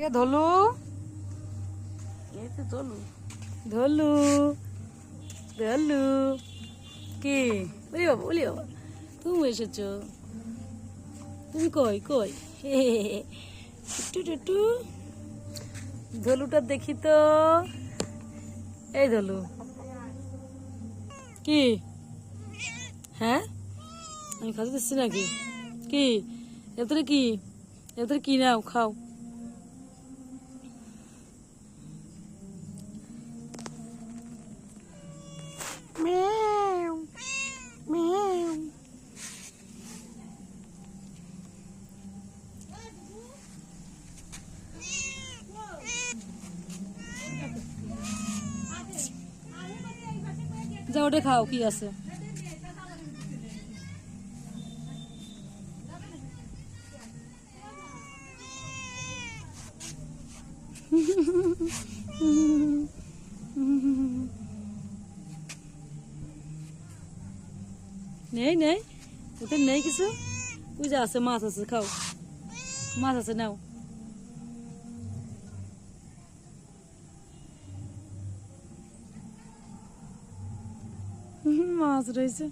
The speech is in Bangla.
এ ধলু, এই তো চলু ধলু, ধলু, কি? ওলি বাবা, ওলি বাবা, তুমি এসেছো? তুমি কই কই? টুটু টুটু, ধলুটা দেখি তো। এই ধলু, কি? হ্যাঁ, আমি খাতে দিচ্ছি নাকি? কি এতরে কি? এতরে কি নাও খাও? ম্যাও ম্যাও। যা ওটা খাও, কি আছে? নেই নেই, ওটা নেই কিছু। ওই যে আছে, মাছ আছে, খাও। মাছ আছে, নাও। মাছ রয়েছে।